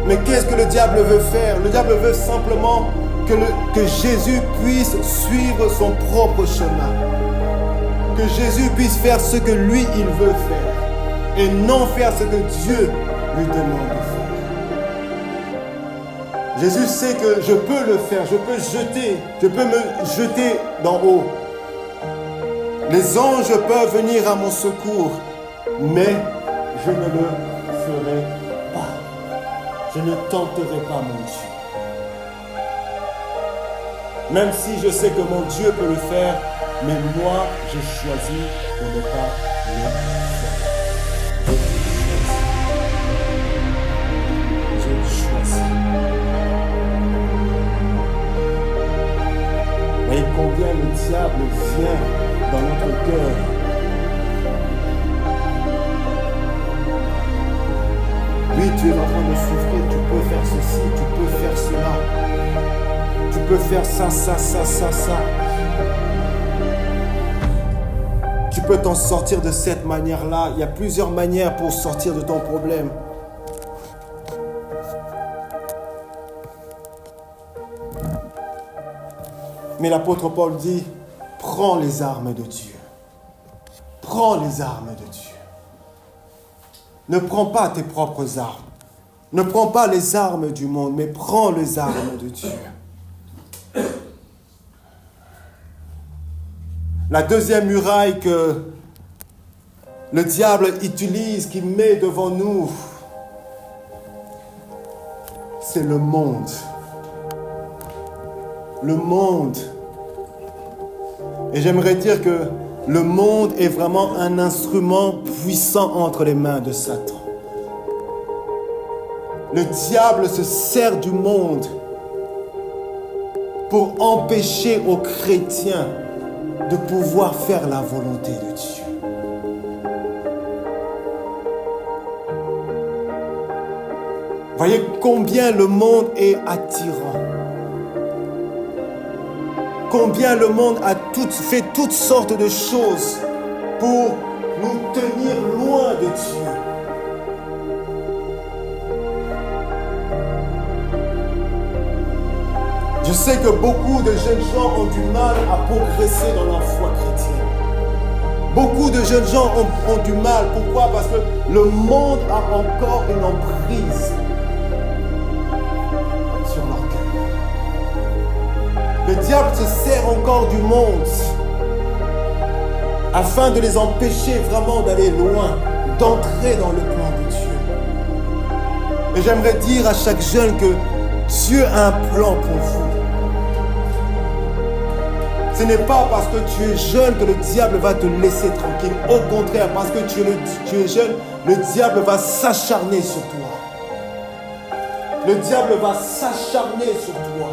Mais qu'est-ce que le diable veut faire? Le diable veut simplement que Jésus puisse suivre son propre chemin. Que Jésus puisse faire ce que lui, il veut faire. Et non faire ce que Dieu lui demande de faire. Jésus sait que je peux le faire, je peux me jeter d'en haut. Les anges peuvent venir à mon secours, mais je ne le ferai pas. Je ne tenterai pas mon Dieu. Même si je sais que mon Dieu peut le faire, mais moi, je choisis de ne pas le faire. Je choisis. Voyez combien le diable vient dans notre cœur. Oui, tu es en train de souffrir, tu peux faire ceci, tu peux faire cela. Tu tu peux faire ça. Tu peux t'en sortir de cette manière-là. Il y a plusieurs manières pour sortir de ton problème. Mais l'apôtre Paul dit, prends les armes de Dieu. Prends les armes de Dieu. Ne prends pas tes propres armes. Ne prends pas les armes du monde, mais prends les armes de Dieu. La deuxième muraille que le diable utilise, qu'il met devant nous, c'est le monde. Le monde. Et j'aimerais dire que le monde est vraiment un instrument puissant entre les mains de Satan. Le diable se sert du monde pour empêcher aux chrétiens de pouvoir faire la volonté de Dieu. Voyez combien le monde est attirant. Combien le monde a fait toutes sortes de choses pour nous tenir loin de Dieu. Je sais que beaucoup de jeunes gens ont du mal à progresser dans leur foi chrétienne. Beaucoup de jeunes gens ont du mal. Pourquoi? Parce que le monde a encore une emprise sur leur cœur. Le diable se sert encore du monde afin de les empêcher vraiment d'aller loin, d'entrer dans le plan de Dieu. Et j'aimerais dire à chaque jeune que Dieu a un plan pour vous. Ce n'est pas parce que tu es jeune que le diable va te laisser tranquille. Au contraire, parce que tu es jeune, le diable va s'acharner sur toi. Le diable va s'acharner sur toi.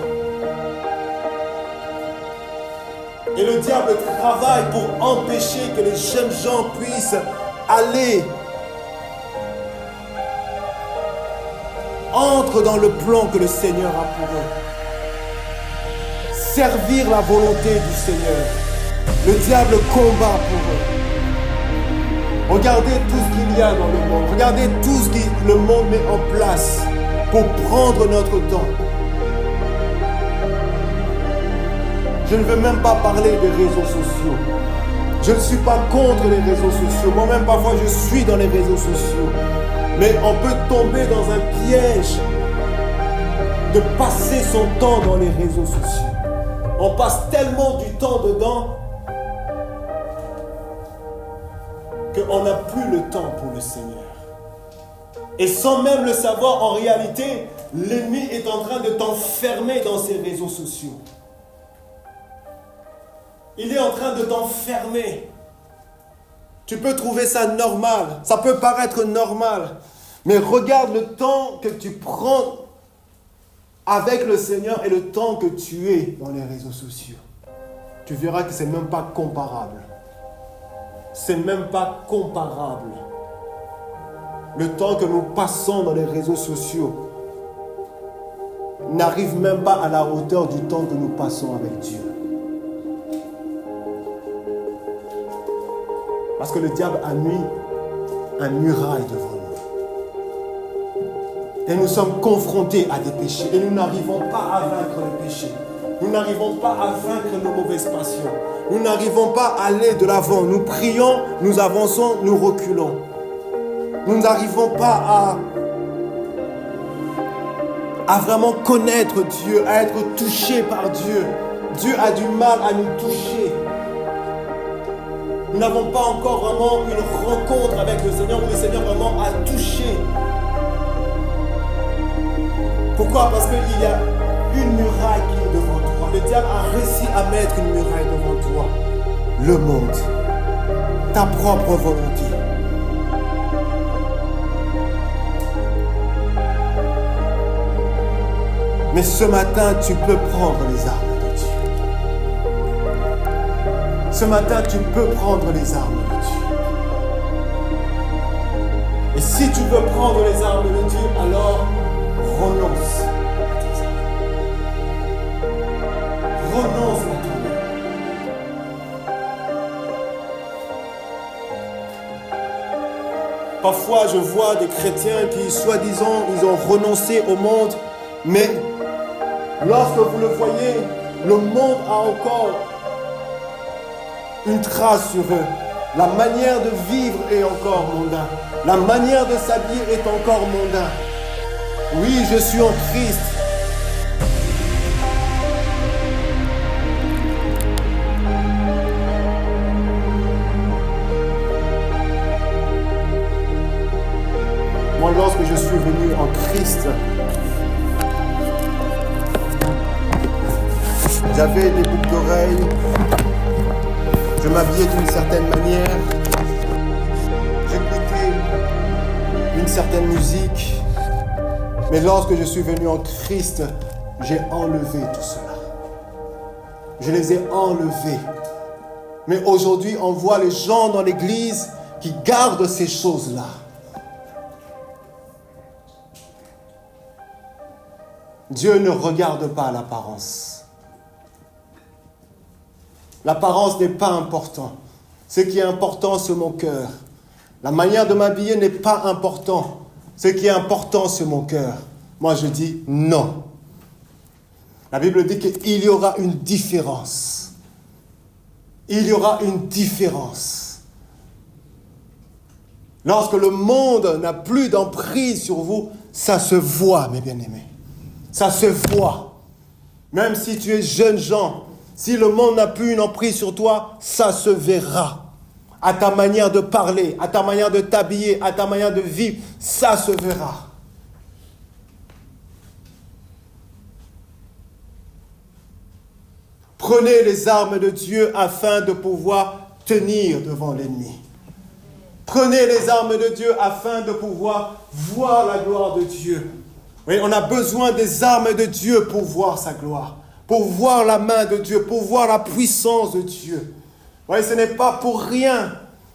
Et le diable travaille pour empêcher que les jeunes gens puissent aller, entre dans le plan que le Seigneur a pour eux. Servir la volonté du Seigneur. Le diable combat pour eux. Regardez tout ce qu'il y a dans le monde. Regardez tout ce que le monde met en place pour prendre notre temps. Je ne veux même pas parler des réseaux sociaux. Je ne suis pas contre les réseaux sociaux. Moi-même, parfois, je suis dans les réseaux sociaux. Mais on peut tomber dans un piège de passer son temps dans les réseaux sociaux. On passe tellement du temps dedans qu'on n'a plus le temps pour le Seigneur. Et sans même le savoir, en réalité, l'ennemi est en train de t'enfermer dans ces réseaux sociaux. Il est en train de t'enfermer. Tu peux trouver ça normal. Ça peut paraître normal. Mais regarde le temps que tu prends avec le Seigneur et le temps que tu es dans les réseaux sociaux. Tu verras que ce n'est même pas comparable. C'est même pas comparable. Le temps que nous passons dans les réseaux sociaux n'arrive même pas à la hauteur du temps que nous passons avec Dieu. Parce que le diable a mis un muraille devant nous. Et nous sommes confrontés à des péchés. Et nous n'arrivons pas à vaincre le péché. Nous n'arrivons pas à vaincre nos mauvaises passions. Nous n'arrivons pas à aller de l'avant. Nous prions, nous avançons, nous reculons. Nous n'arrivons pas à vraiment connaître Dieu, à être touchés par Dieu. Dieu a du mal à nous toucher. Nous n'avons pas encore vraiment une rencontre avec le Seigneur où le Seigneur vraiment a touché. Pourquoi? Parce qu'il y a une muraille qui est devant toi. Le diable a réussi à mettre une muraille devant toi. Le monde. Ta propre volonté. Mais ce matin, tu peux prendre les armes de Dieu. Ce matin, tu peux prendre les armes de Dieu. Et si tu veux prendre les armes de Dieu, alors renonce à tes armes. renonce à toi-même. Parfois, je vois des chrétiens qui, soi-disant, ils ont renoncé au monde, mais lorsque vous le voyez, le monde a encore une trace sur eux. La manière de vivre est encore mondain. La manière de s'habiller est encore mondain. Oui, je suis en Christ. Moi, lorsque je suis venu en Christ, j'avais des boucles d'oreilles, je m'habillais d'une certaine manière, j'écoutais une certaine musique, mais lorsque je suis venu en Christ, j'ai enlevé tout cela. Je les ai enlevés. Mais aujourd'hui, on voit les gens dans l'église qui gardent ces choses-là. Dieu ne regarde pas l'apparence. L'apparence n'est pas important. Ce qui est important, c'est mon cœur. La manière de m'habiller n'est pas important. Ce qui est important, c'est mon cœur. Moi, je dis non. La Bible dit qu'il y aura une différence. Il y aura une différence. Lorsque le monde n'a plus d'emprise sur vous, ça se voit, mes bien-aimés. Ça se voit. Même si tu es jeune gens, si le monde n'a plus une emprise sur toi, ça se verra. À ta manière de parler, à ta manière de t'habiller, à ta manière de vivre, ça se verra. Prenez les armes de Dieu afin de pouvoir tenir devant l'ennemi. Prenez les armes de Dieu afin de pouvoir voir la gloire de Dieu. Oui, on a besoin des armes de Dieu pour voir sa gloire, pour voir la main de Dieu, pour voir la puissance de Dieu. Oui, ce n'est pas pour rien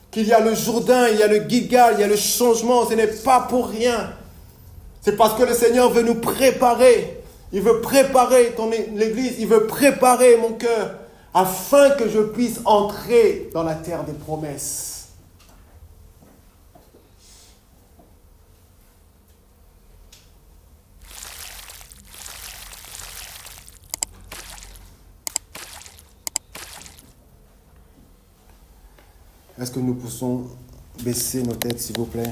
qu'il y a le Jourdain, il y a le Gilgal, il y a le changement. Ce n'est pas pour rien. C'est parce que le Seigneur veut nous préparer. Il veut préparer l'église, il veut préparer mon cœur afin que je puisse entrer dans la terre des promesses. Est-ce que nous pouvons baisser nos têtes, s'il vous plaît?